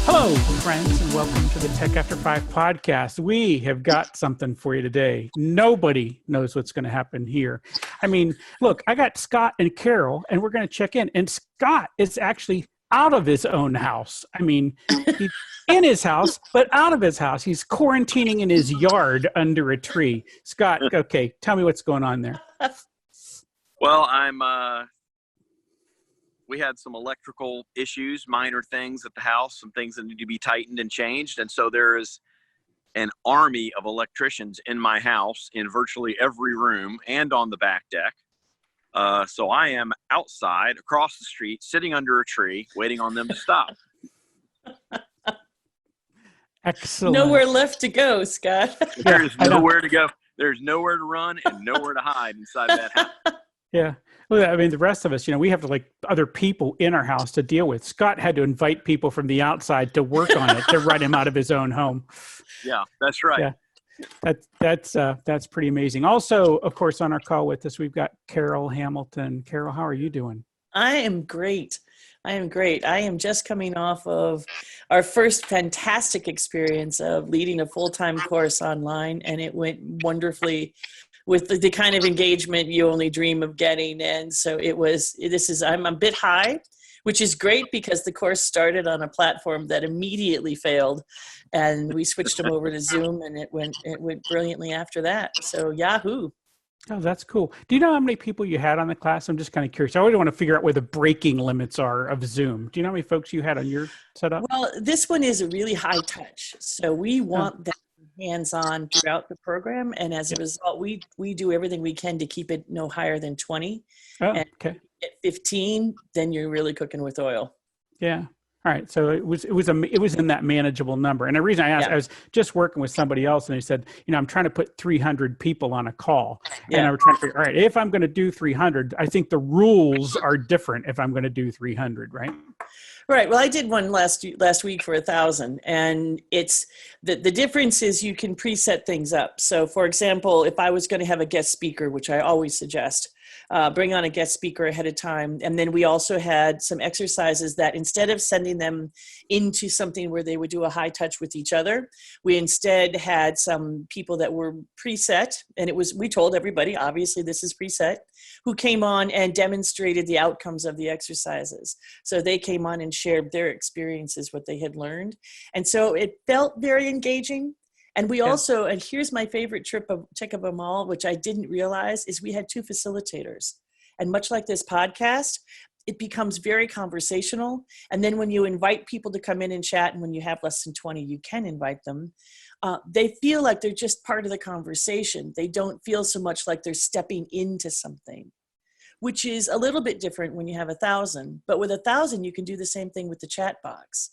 Hello, friends, and welcome to the Tech After 5 podcast. We have got something for you today. Nobody knows what's going to happen here. I mean, look, I got Scott and Carol, and we're going to check in. And Scott is actually out of his own house. I mean, he's in his house, but out of his house. He's quarantining in his yard under a tree. Scott, okay, tell me what's going on there. Well, we had some electrical issues, minor things at the house, some things that need to be tightened and changed. And so there is an army of electricians in my house in virtually every room and on the back deck. So I am outside across the street, sitting under a tree, waiting on them to stop. Excellent. Nowhere left to go, Scott. There's nowhere to go. There's nowhere to run and nowhere to hide inside that house. Yeah. Well, I mean, the rest of us, we have like other people in our house to deal with. Scott had to invite people from the outside to work on it, to run him out of his own home. Yeah, that's right. Yeah. That's pretty amazing. Also, of course, on our call with us, we've got Carol Hamilton. Carol, how are you doing? I am great. I am just coming off of our first fantastic experience of leading a full-time course online, and it went wonderfully with the kind of engagement you only dream of getting. And so I'm a bit high, which is great because the course started on a platform that immediately failed, and we switched them over to Zoom, and it went brilliantly after that. So Yahoo. Oh, that's cool. Do you know how many people you had on the class? I'm just kind of curious. I always want to figure out where the breaking limits are of Zoom. Do you know how many folks you had on your setup? Well, this one is a really high touch. So we want them hands-on throughout the program. And as a result, we do everything we can to keep it no higher than 20. Oh, and okay. At 15, then you're really cooking with oil. Yeah. All right. So it was in that manageable number. And the reason I asked, I was just working with somebody else and they said, I'm trying to put 300 people on a call. And I was trying to figure, all right, if I'm going to do 300, I think the rules are different if I'm going to do 300, right? Right. Well, I did one last week for 1,000, and it's the difference is you can preset things up. So, for example, if I was going to have a guest speaker, which I always suggest, bring on a guest speaker ahead of time. And then we also had some exercises that instead of sending them into something where they would do a high touch with each other, we instead had some people that were preset. And we told everybody, obviously this is preset, who came on and demonstrated the outcomes of the exercises. So they came on and shared their experiences, what they had learned. And so it felt very engaging. And we also, and here's my favorite trick of them all, which I didn't realize, is we had 2 facilitators. And much like this podcast, it becomes very conversational. And then when you invite people to come in and chat, and when you have less than 20, you can invite them. They feel like they're just part of the conversation. They don't feel so much like they're stepping into something, which is a little bit different when you have 1,000. But with 1,000, you can do the same thing with the chat box.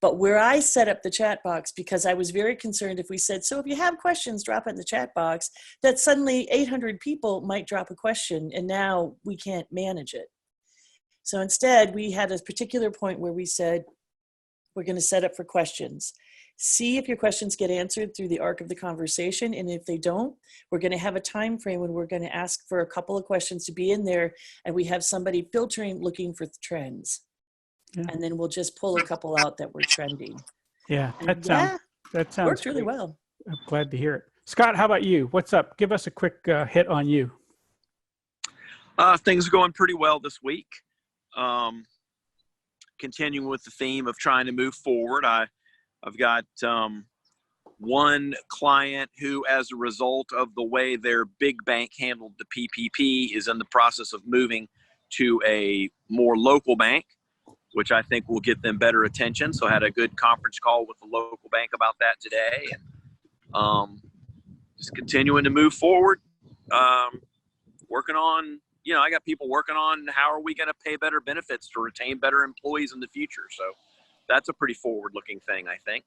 But where I set up the chat box, because I was very concerned if we said, so if you have questions, drop it in the chat box, that suddenly 800 people might drop a question and now we can't manage it. So instead, we had a particular point where we said, we're going to set up for questions. See if your questions get answered through the arc of the conversation. And if they don't, we're going to have a time frame when we're going to ask for a couple of questions to be in there. And we have somebody filtering, looking for trends. Yeah. And then we'll just pull a couple out that were trending. Yeah, that sounds worked really well. I'm glad to hear it. Scott, how about you? What's up? Give us a quick hit on you. Things are going pretty well this week. Continuing with the theme of trying to move forward, I've got one client who, as a result of the way their big bank handled the PPP, is in the process of moving to a more local bank, which I think will get them better attention. So I had a good conference call with the local bank about that today, and just continuing to move forward, working on, I got people working on how are we going to pay better benefits to retain better employees in the future. So that's a pretty forward-looking thing, I think.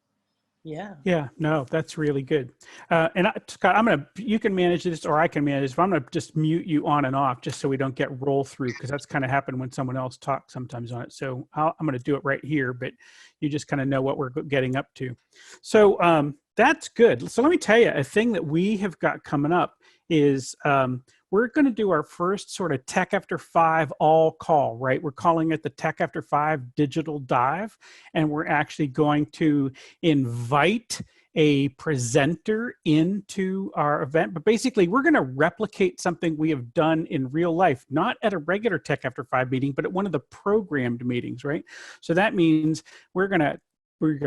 Yeah. Yeah. No, that's really good. And Scott, you can manage this or I can manage this, but I'm going to just mute you on and off just so we don't get roll through, because that's kind of happened when someone else talks sometimes on it. So I'm going to do it right here, but you just kind of know what we're getting up to. So that's good. So let me tell you, a thing that we have got coming up is we're going to do our first sort of Tech After 5 all call, right? We're calling it the Tech After 5 Digital Dive, and we're actually going to invite a presenter into our event. But basically, we're going to replicate something we have done in real life, not at a regular Tech After 5 meeting, but at one of the programmed meetings, right? So that means we're going to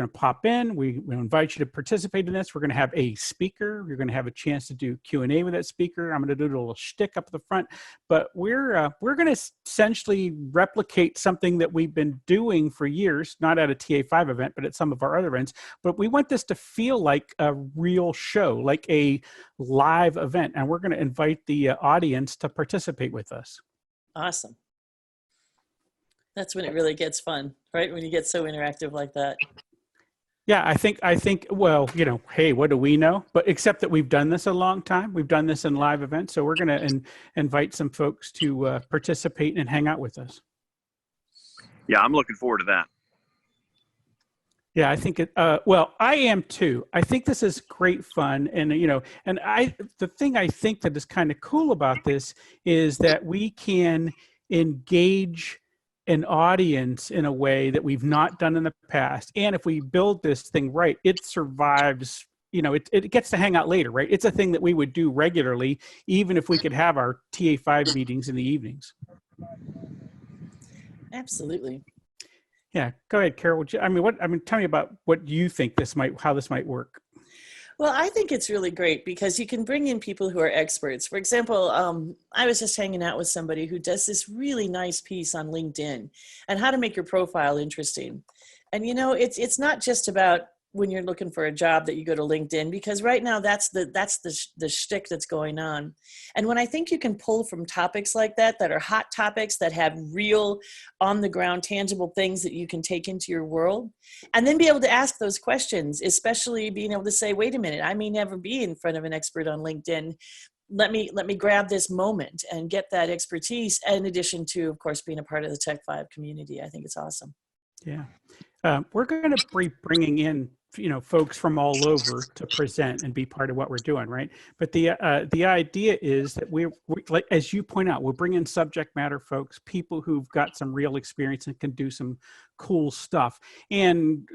pop in. We invite you to participate in this. We're going to have a speaker. You're going to have a chance to do Q&A with that speaker. I'm going to do a little shtick up at the front, but we're going to essentially replicate something that we've been doing for years, not at a Ta5 event, but at some of our other events. But we want this to feel like a real show, like a live event, and we're going to invite the audience to participate with us. Awesome. That's when it really gets fun, right? When you get so interactive like that. Yeah, I think, well, hey, what do we know? But except that we've done this a long time. We've done this in live events. So we're going to invite some folks to participate and hang out with us. Yeah, I'm looking forward to that. Yeah, I think well, I am too. I think this is great fun. And, the thing I think that is kind of cool about this is that we can engage an audience in a way that we've not done in the past. And if we build this thing right, it survives, it gets to hang out later, right? It's a thing that we would do regularly, even if we could have our Ta5 meetings in the evenings. Absolutely. Yeah, go ahead, Carol. Tell me about what you think how this might work. Well, I think it's really great because you can bring in people who are experts. For example, I was just hanging out with somebody who does this really nice piece on LinkedIn and how to make your profile interesting. And, it's not just about when you're looking for a job that you go to LinkedIn, because right now that's the shtick that's going on. And when I think you can pull from topics like that are hot topics that have real on the ground, tangible things that you can take into your world, and then be able to ask those questions, especially being able to say, wait a minute, I may never be in front of an expert on LinkedIn. Let me grab this moment and get that expertise, in addition to, of course, being a part of the Tech5 community. I think it's awesome. Yeah. We're going to be bringing in folks from all over to present and be part of what we're doing, right? But the idea is that we like, as you point out, we'll bring in subject matter folks, people who've got some real experience and can do some cool stuff, and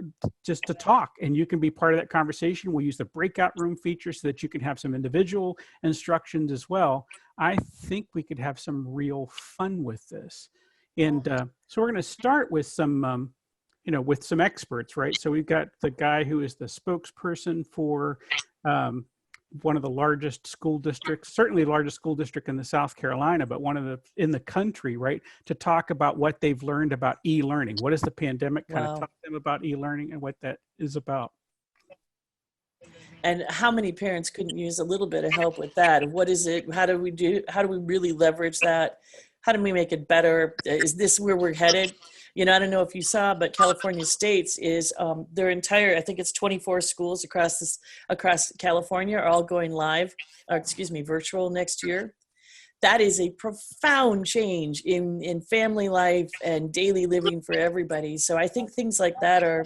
just to talk. And you can be part of that conversation. We'll use the breakout room feature so that you can have some individual instructions as well. I think we could have some real fun with this. And so we're going to start with some with some experts, right? So we've got the guy who is the spokesperson for one of the largest school districts, certainly the largest school district in the South Carolina, but in the country, right? To talk about what they've learned about e-learning. What has the pandemic kind of taught them about e-learning and what that is about? And how many parents couldn't use a little bit of help with that? What is it? How do we really leverage that? How do we make it better? Is this where we're headed? I don't know if you saw, but California State's is their entire, I think it's 24 schools across California are all going virtual next year. That is a profound change in family life and daily living for everybody. So I think things like that are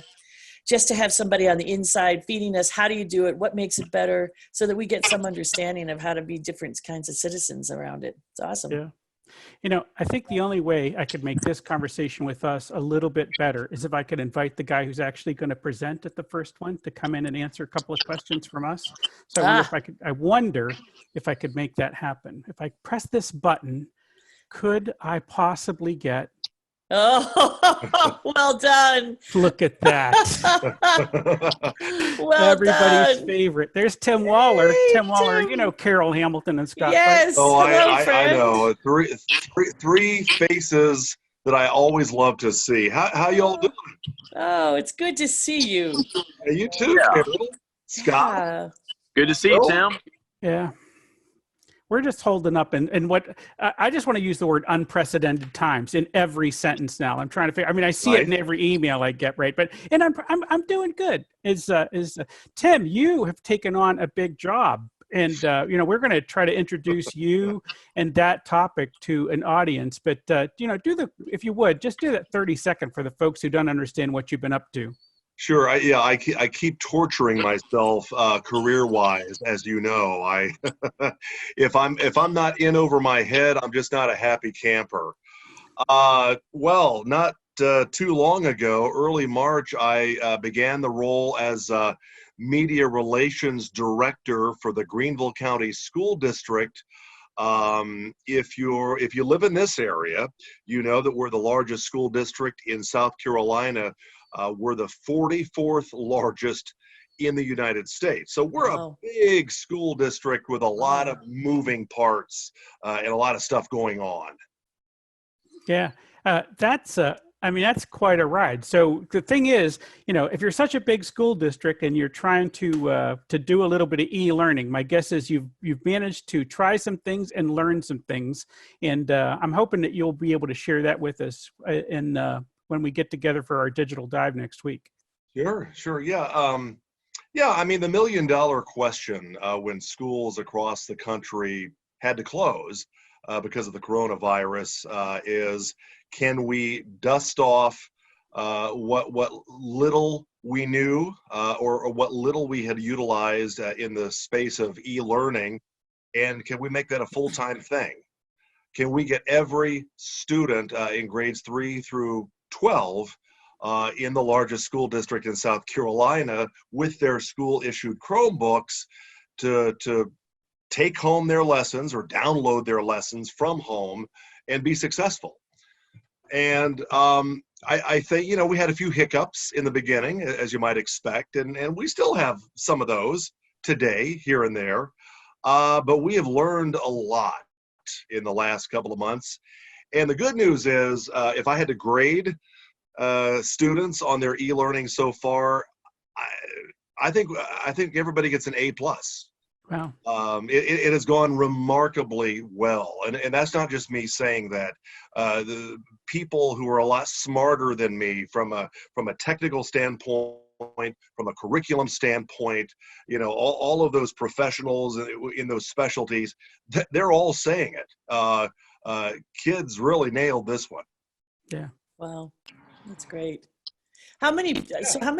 just to have somebody on the inside feeding us, how do you do it? What makes it better? So that we get some understanding of how to be different kinds of citizens around it. It's awesome. Yeah. I think the only way I could make this conversation with us a little bit better is if I could invite the guy who's actually going to present at the first one to come in and answer a couple of questions from us. So I wonder if I could make that happen. If I press this button, could I possibly get... Oh, well done. Look at that. Well Everybody's done. favorite. There's Tim Waller. Hey, Tim Waller, Tim. Carol Hamilton and Scott. Yes. Oh, Hello, I know. Three faces that I always love to see. How y'all doing? Oh, it's good to see you. Hey, you too, Yeah. Carol. Scott. Yeah. Good to see you, Tim. Yeah. We're just holding up, and what I just want to use the word unprecedented times in every sentence now. I'm trying to figure. I see it in every email I get, right? But I'm doing good. Tim, you have taken on a big job, and we're going to try to introduce you and that topic to an audience. But if you would, just do that 30-second for the folks who don't understand what you've been up to. Sure. I keep torturing myself career-wise, as you know. If I'm not in over my head, I'm just not a happy camper. Well, not too long ago, early March, I began the role as media relations director for the Greenville County School District. If you live in this area, you know that we're the largest school district in South Carolina. We're the 44th largest in the United States. So we're a Wow. big school district with a lot Wow. of moving parts and a lot of stuff going on. Yeah, I mean, that's quite a ride. So the thing is, if you're such a big school district and you're trying to do a little bit of e-learning, my guess is you've managed to try some things and learn some things, and I'm hoping that you'll be able to share that with us in when we get together for our digital dive next week. Sure, yeah. Yeah, I mean, the million-dollar question when schools across the country had to close because of the coronavirus is, can we dust off what little we knew or what little we had utilized in the space of e-learning, and can we make that a full-time thing? Can we get every student in grades 3 through 12 in the largest school district in South Carolina with their school-issued Chromebooks to take home their lessons or download their lessons from home and be successful? And I think, we had a few hiccups in the beginning, as you might expect, and we still have some of those today, here and there. But we have learned a lot in the last couple of months. And the good news is, if I had to grade students on their e-learning so far, I think everybody gets an A+. Wow. It has gone remarkably well, and that's not just me saying that. The people who are a lot smarter than me from a technical standpoint, from a curriculum standpoint, all of those professionals in those specialties, they're all saying it. Kids really nailed this one. Yeah. Wow. That's great. How many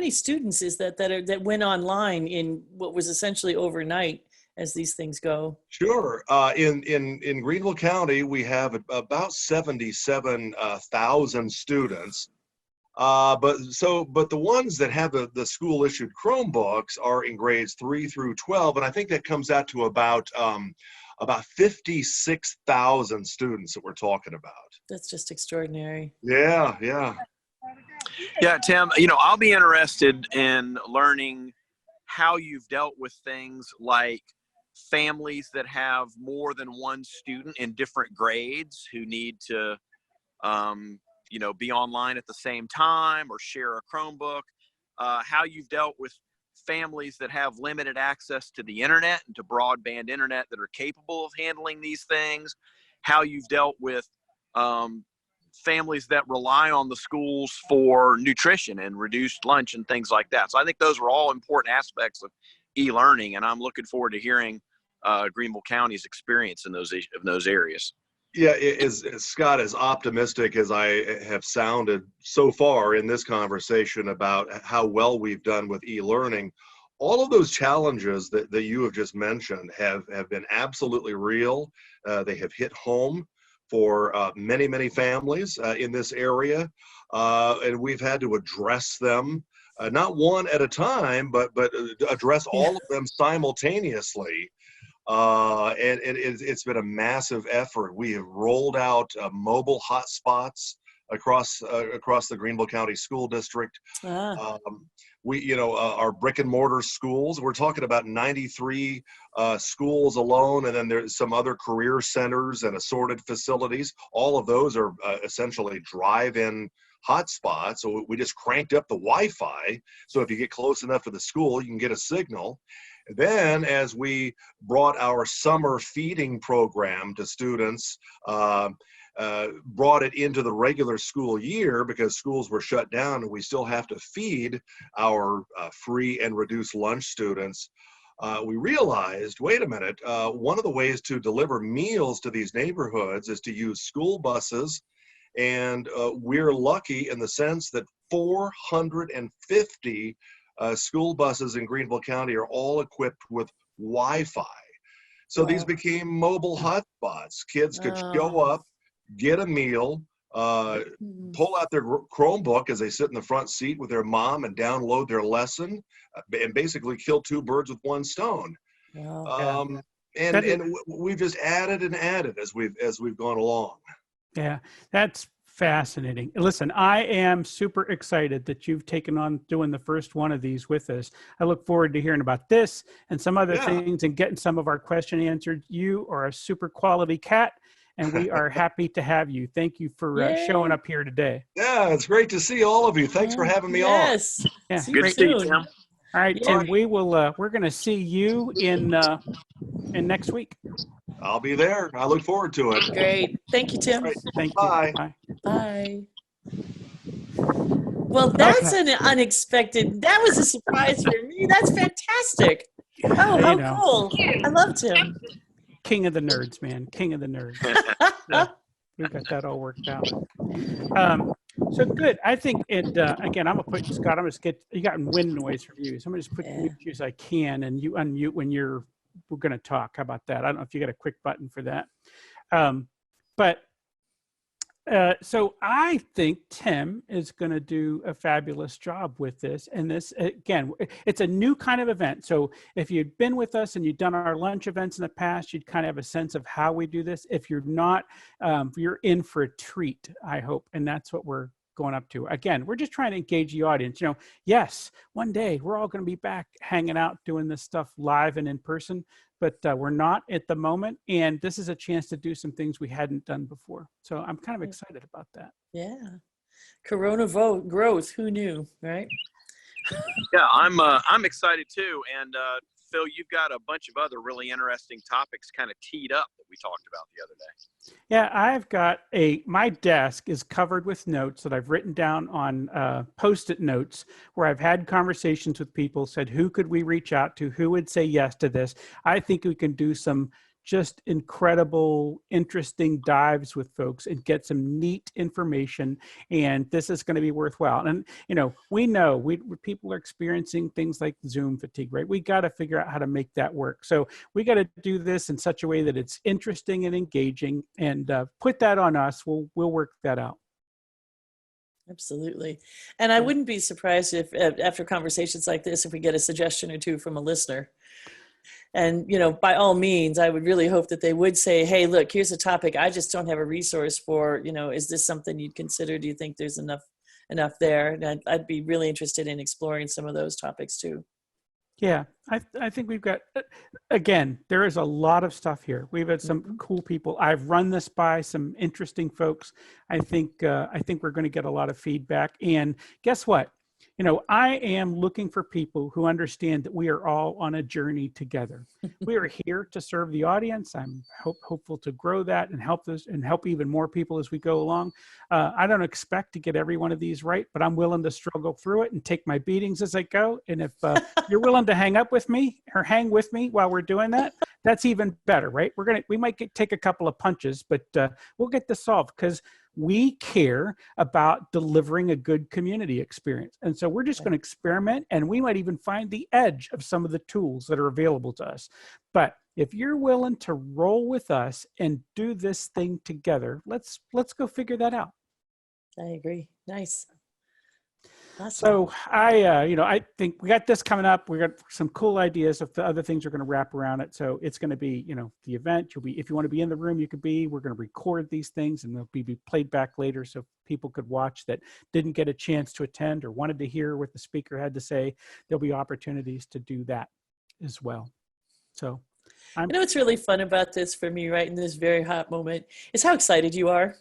students is that went online in what was essentially overnight as these things go? Sure. In Greenville County, we have about 77,000 students. But the ones that have the school issued Chromebooks are in grades 3 through 12, and I think that comes out to about 56,000 students that we're talking about. That's just extraordinary. Yeah. Yeah, Tim, I'll be interested in learning how you've dealt with things like families that have more than one student in different grades who need to, be online at the same time or share a Chromebook, how you've dealt with families that have limited access to the internet and to broadband internet that are capable of handling these things, how you've dealt with families that rely on the schools for nutrition and reduced lunch and things like that. So I think those are all important aspects of e-learning, and I'm looking forward to hearing Greenville County's experience in those areas. Yeah, as Scott, as optimistic as I have sounded so far in this conversation about how well we've done with e-learning, all of those challenges that you have just mentioned have been absolutely real. They have hit home for many families in this area, and we've had to address them, not one at a time, but address all of them simultaneously. And it's been a massive effort. We have rolled out mobile hotspots across the Greenville County School District. Our brick and mortar schools, we're talking about 93 schools alone, and then there's some other career centers and assorted facilities. All of those are essentially drive-in hotspots. So we just cranked up the Wi-Fi. So if you get close enough to the school, you can get a signal. Then, as we brought our summer feeding program to students, brought it into the regular school year because schools were shut down and we still have to feed our free and reduced lunch students, we realized, wait a minute, one of the ways to deliver meals to these neighborhoods is to use school buses And we're lucky in the sense that 450 school buses in Greenville County are all equipped with Wi-Fi. So these Wow. became mobile hotspots. Kids could show Oh. up, get a meal, Mhm. pull out their Chromebook as they sit in the front seat with their mom and download their lesson, and basically kill two birds with one stone. Wow. Yeah. And That is, we've just added and added as we've gone along. yeah, that's fascinating. Listen, I am super excited that you've taken on doing the first one of these with us. I look forward to hearing about this and some other Yeah. things and getting some of our question answered. You are a super quality cat, and we are happy to have you. Thank you for showing Yay. up here today. Yeah, it's great to see all of you. Thanks for having me on. Yes. Yeah, See you Good to great. see you, soon. Tim. All right, Yeah. Tim, we will. We're going to see you in next week. I'll be there. I look forward to it. Great. Thank you, Tim. Right. Thank you. Bye. Bye. Bye. Well, that's Okay. an unexpected, that was a surprise for me. That's fantastic. Oh, You how know, cool. I loved him. king of the nerds, man. King of the nerds. We got that all worked out. So good. I think it. Again, I'm gonna put Scott. I'm gonna get. You got wind noise from you, so I'm gonna just put Yeah. mute you as I can, and you unmute when we're gonna talk. How about that? I don't know if you got a quick button for that. But so I think Tim is going to do a fabulous job with this. And this, again, it's a new kind of event. So if you'd been with us and you'd done our lunch events in the past, you'd kind of have a sense of how we do this. If you're not, you're in for a treat, I hope. And that's what we're going up to. Again, we're just trying to engage the audience. Yes, one day we're all going to be back hanging out, doing this stuff live and in person, but we're not at the moment. And this is a chance to do some things we hadn't done before. So I'm kind of excited about that. Yeah. Corona growth. Who knew, right? Yeah, I'm excited too. And Phil, you've got a bunch of other really interesting topics kind of teed up that we talked about the other day. Yeah, I've got my desk is covered with notes that I've written down on Post-it notes where I've had conversations with people, said, who could we reach out to? Who would say yes to this? I think we can do some just incredible, interesting dives with folks and get some neat information. And this is going to be worthwhile. And, we know people are experiencing things like Zoom fatigue, right? We got to figure out how to make that work. So we got to do this in such a way that it's interesting and engaging, and put that on us. We'll work that out. Absolutely. And I wouldn't be surprised if after conversations like this, if we get a suggestion or two from a listener. And, by all means, I would really hope that they would say, hey, look, here's a topic I just don't have a resource for. Is this something you'd consider? Do you think there's enough there? And I'd be really interested in exploring some of those topics too. Yeah, I think we've got, again, there is a lot of stuff here. We've had some cool people. I've run this by some interesting folks. I think we're going to get a lot of feedback. And guess what? I am looking for people who understand that we are all on a journey together. We are here to serve the audience. I'm hopeful to grow that and help even more people as we go along. I don't expect to get every one of these right, but I'm willing to struggle through it and take my beatings as I go. And if you're willing to hang with me while we're doing that, that's even better, right? We might take a couple of punches, but we'll get this solved because we care about delivering a good community experience. And so we're just going to experiment, and we might even find the edge of some of the tools that are available to us. But if you're willing to roll with us and do this thing together, let's go figure that out. I agree. Nice. Awesome. So I think we got this coming up. We got some cool ideas of the other things we're going to wrap around it. So it's going to be, the event. If you want to be in the room, you could be. We're going to record these things, and they'll be played back later, so people could watch that didn't get a chance to attend or wanted to hear what the speaker had to say. There'll be opportunities to do that as well. So, what's really fun about this for me, right in this very hot moment, is how excited you are.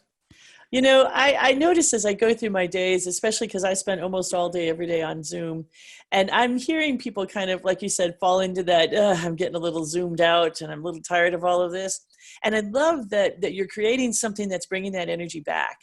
I notice as I go through my days, especially because I spend almost all day, every day on Zoom, and I'm hearing people kind of, like you said, fall into that, I'm getting a little zoomed out and I'm a little tired of all of this. And I love that you're creating something that's bringing that energy back.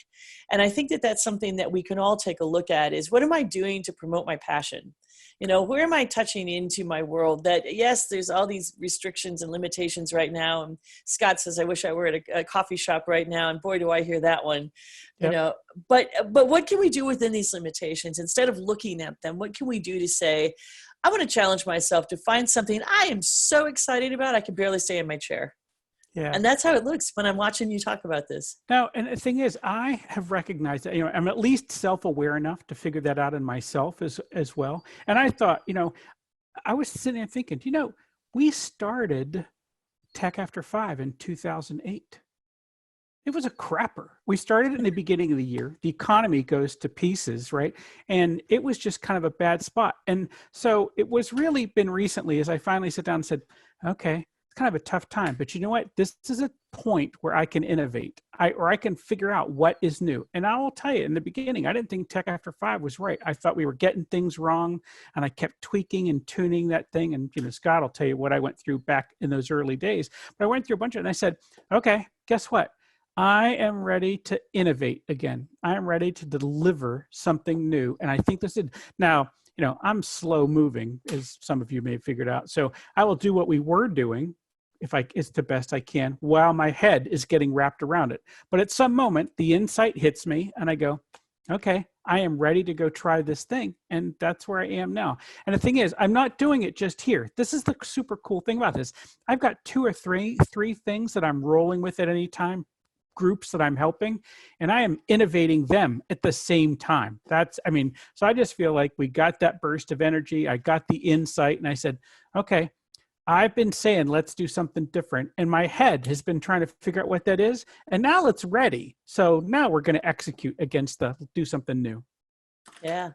And I think that that's something that we can all take a look at is, what am I doing to promote my passion? where am I touching into my world that, yes, there's all these restrictions and limitations right now. And Scott says, I wish I were at a coffee shop right now. And boy, do I hear that one, Yep. but what can we do within these limitations? Instead of looking at them, what can we do to say, I want to challenge myself to find something I am so excited about, I can barely stay in my chair. Yeah. And that's how it looks when I'm watching you talk about this. Now, and the thing is, I have recognized that, I'm at least self-aware enough to figure that out in myself as well. And I thought, I was sitting there thinking, we started Tech After 5 in 2008. It was a crapper. We started in the beginning of the year. The economy goes to pieces, right? And it was just kind of a bad spot. And so it was really been recently as I finally sat down and said, okay, kind of a tough time, but you know what? This is a point where I can innovate, or I can figure out what is new. And I will tell you, in the beginning, I didn't think Tech After 5 was right. I thought we were getting things wrong, and I kept tweaking and tuning that thing. And Scott will tell you what I went through back in those early days. But I went through a bunch of it, and I said, okay, guess what? I am ready to innovate again. I am ready to deliver something new. And I think this is now. I'm slow moving, as some of you may have figured out. So I will do what we were doing, it's the best I can, while my head is getting wrapped around it. But at some moment, the insight hits me and I go, okay, I am ready to go try this thing. And that's where I am now. And the thing is, I'm not doing it just here. This is the super cool thing about this. I've got three things that I'm rolling with at any time, groups that I'm helping, and I am innovating them at the same time. So I just feel like we got that burst of energy. I got the insight and I said, okay, I've been saying, let's do something different. And my head has been trying to figure out what that is. And now it's ready. So now we're going to execute against do something new. Yeah.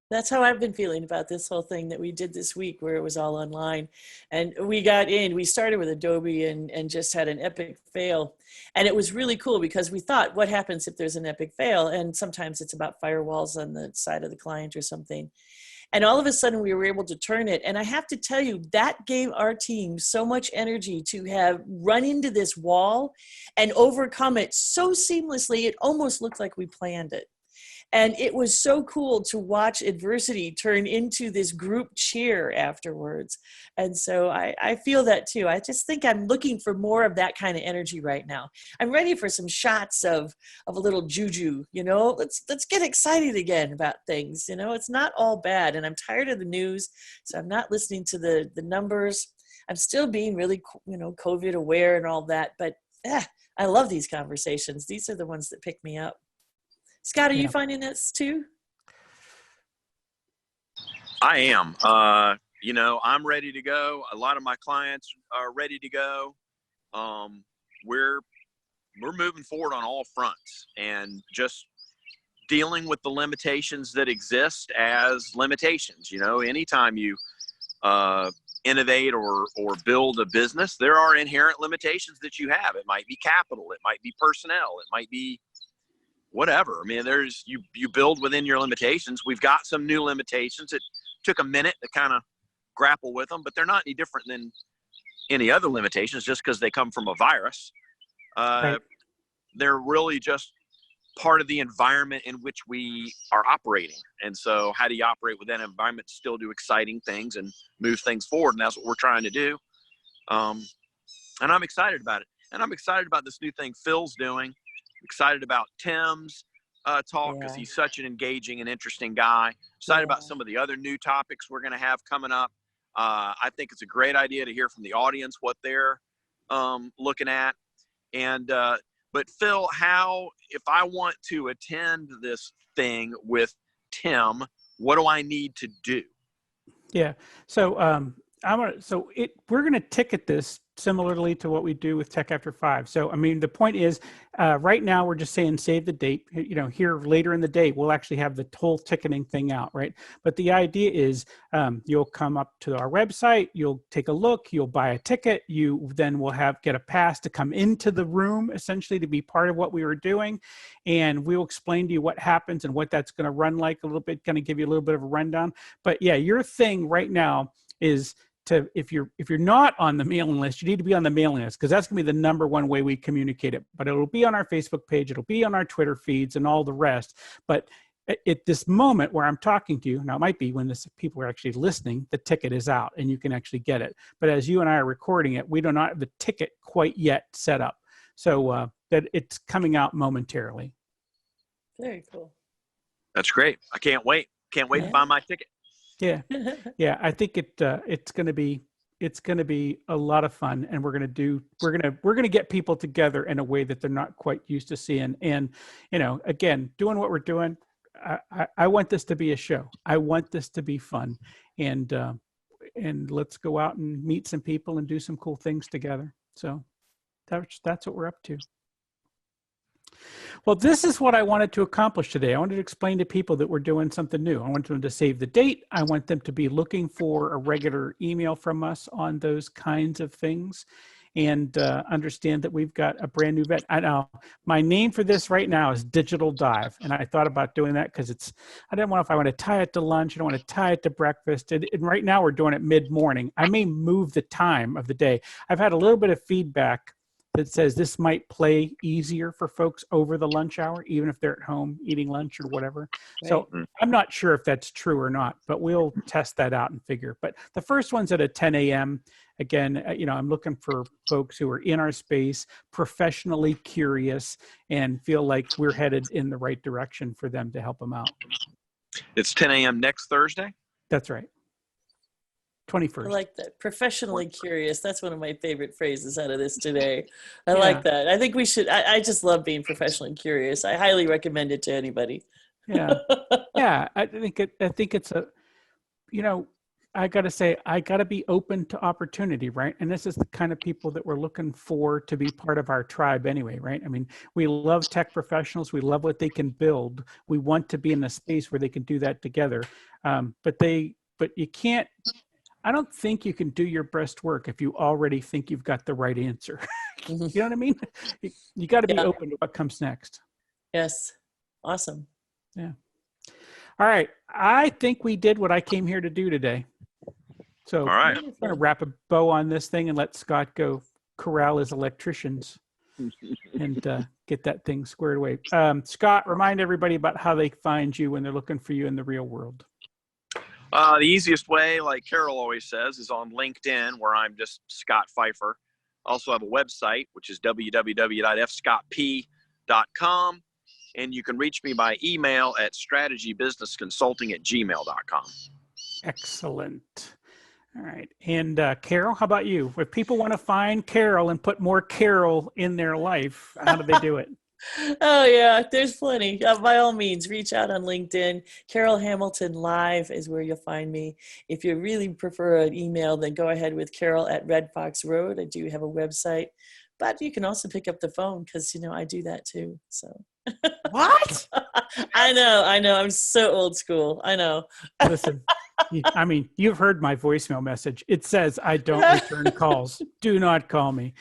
That's how I've been feeling about this whole thing that we did this week, where it was all online. And we started with Adobe and just had an epic fail. And it was really cool because we thought, what happens if there's an epic fail? And sometimes it's about firewalls on the side of the client or something. And all of a sudden we were able to turn it. And I have to tell you, that gave our team so much energy to have run into this wall and overcome it so seamlessly. It almost looked like we planned it. And it was so cool to watch adversity turn into this group cheer afterwards. And so I feel that too. I just think I'm looking for more of that kind of energy right now. I'm ready for some shots of a little juju, let's get excited again about things. It's not all bad. And I'm tired of the news. So I'm not listening to the numbers. I'm still being really, COVID aware and all that. But I love these conversations. These are the ones that pick me up. Scott, are you finding this too? I am. I'm ready to go. A lot of my clients are ready to go. We're moving forward on all fronts and just dealing with the limitations that exist as limitations. Anytime you innovate or build a business, there are inherent limitations that you have. It might be capital, it might be personnel, it might be whatever. I mean, you build within your limitations. We've got some new limitations. It took a minute to kind of grapple with them, but they're not any different than any other limitations just because they come from a virus. Right. They're really just part of the environment in which we are operating. And so how do you operate with that environment to still do exciting things and move things forward? And that's what we're trying to do. And I'm excited about it. And I'm excited about this new thing Phil's doing. Excited about Tim's talk because he's such an engaging and interesting guy. Excited about some of the other new topics we're going to have coming up. I think it's a great idea to hear from the audience what they're looking at. And but Phil, if I want to attend this thing with Tim, what do I need to do? Yeah. So we're going to ticket this similarly to what we do with Tech After 5. So, the point is, right now we're just saying save the date. Here later in the day, we'll actually have the whole ticketing thing out, right? But the idea is you'll come up to our website, you'll take a look, you'll buy a ticket, you then will get a pass to come into the room, essentially to be part of what we were doing. And we'll explain to you what happens and what that's going to run like a little bit, kind of give you a little bit of a rundown. But yeah, your thing right now is if you're not on the mailing list, you need to be on the mailing list, because that's going to be the number one way we communicate it. But it'll be on our Facebook page, it'll be on our Twitter feeds and all the rest. But at this moment where I'm talking to you, now it might be when people are actually listening, the ticket is out and you can actually get it. But as you and I are recording it, we do not have the ticket quite yet set up. So that it's coming out momentarily. Very cool. That's great. I can't wait. Can't wait to buy my ticket. Yeah. Yeah. I think it's going to be a lot of fun, and we're going to get people together in a way that they're not quite used to seeing. And, again, doing what we're doing, I want this to be a show. I want this to be fun, and let's go out and meet some people and do some cool things together. So that's what we're up to. Well, this is what I wanted to accomplish today. I wanted to explain to people that we're doing something new. I want them to save the date. I want them to be looking for a regular email from us on those kinds of things, and understand that we've got a brand new vet. I know my name for this right now is Digital Dive. And I thought about doing that because I didn't know if I want to tie it to lunch. I don't want to tie it to breakfast. And right now we're doing it mid-morning. I may move the time of the day. I've had a little bit of feedback that says this might play easier for folks over the lunch hour, even if they're at home eating lunch or whatever. Right. So I'm not sure if that's true or not, but we'll test that out and figure. But the first one's at a 10 a.m. Again, I'm looking for folks who are in our space, professionally curious, and feel like we're headed in the right direction for them to help them out. It's 10 a.m. next Thursday? That's right. 21st. I like that. Professionally curious. That's one of my favorite phrases out of this today. I like that. I think we should, I just love being professionally curious. I highly recommend it to anybody. Yeah. Yeah. I think it's I got to say, I got to be open to opportunity, right? And this is the kind of people that we're looking for to be part of our tribe anyway, right? I mean, we love tech professionals. We love what they can build. We want to be in a space where they can do that together. But you can't, I don't think you can do your best work if you already think you've got the right answer. You know what I mean? You got to be open to what comes next. Yes. Awesome. Yeah. All right. I think we did what I came here to do today. So all right. I'm going to wrap a bow on this thing and let Scott go corral his electricians and get that thing squared away. Scott, remind everybody about how they find you when they're looking for you in the real world. The easiest way, like Carol always says, is on LinkedIn, where I'm just Scott Pfeiffer. I also have a website, which is www.fscottp.com. And you can reach me by email at strategybusinessconsulting@gmail.com. Excellent. All right. And Carol, how about you? If people want to find Carol and put more Carol in their life, how do they do it? Oh, yeah, there's plenty. By all means, reach out on LinkedIn. Carol Hamilton Live is where you'll find me. If you really prefer an email, then go ahead with Carol at Red Fox Road. I do have a website, but you can also pick up the phone because, I do that too. So what? I know. I'm so old school. I know. Listen, you've heard my voicemail message. It says, I don't return calls. Do not call me.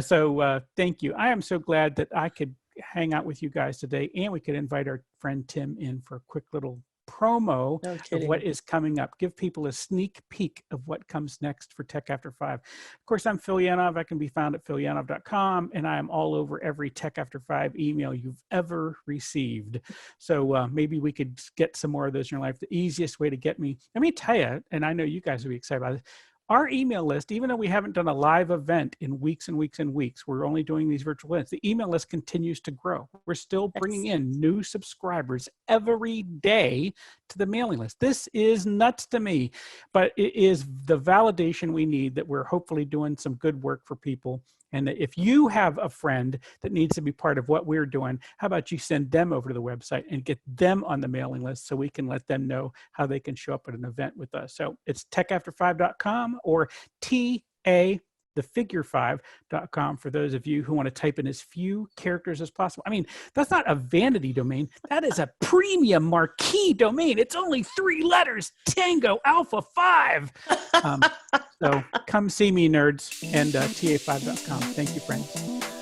So thank you. I am so glad that I could hang out with you guys today, and we could invite our friend Tim in for a quick little promo of what is coming up. Give people a sneak peek of what comes next for Tech After 5. Of course, I'm Phil Yanov. I can be found at philyanov.com, and I am all over every Tech After 5 email you've ever received. So maybe we could get some more of those in your life. The easiest way to get me, let me tell you, and I know you guys will be excited about it, our email list, even though we haven't done a live event in weeks and weeks and weeks, we're only doing these virtual events, the email list continues to grow. We're still bringing in new subscribers every day to the mailing list. This is nuts to me, but it is the validation we need that we're hopefully doing some good work for people. And if you have a friend that needs to be part of what we're doing, how about you send them over to the website and get them on the mailing list so we can let them know how they can show up at an event with us. So it's techafter5.com or the5.com for those of you who want to type in as few characters as possible. I mean, that's not a vanity domain. That is a premium marquee domain. It's only 3 letters, Tango Alpha 5. So come see me, nerds, and ta5.com. Thank you, friends.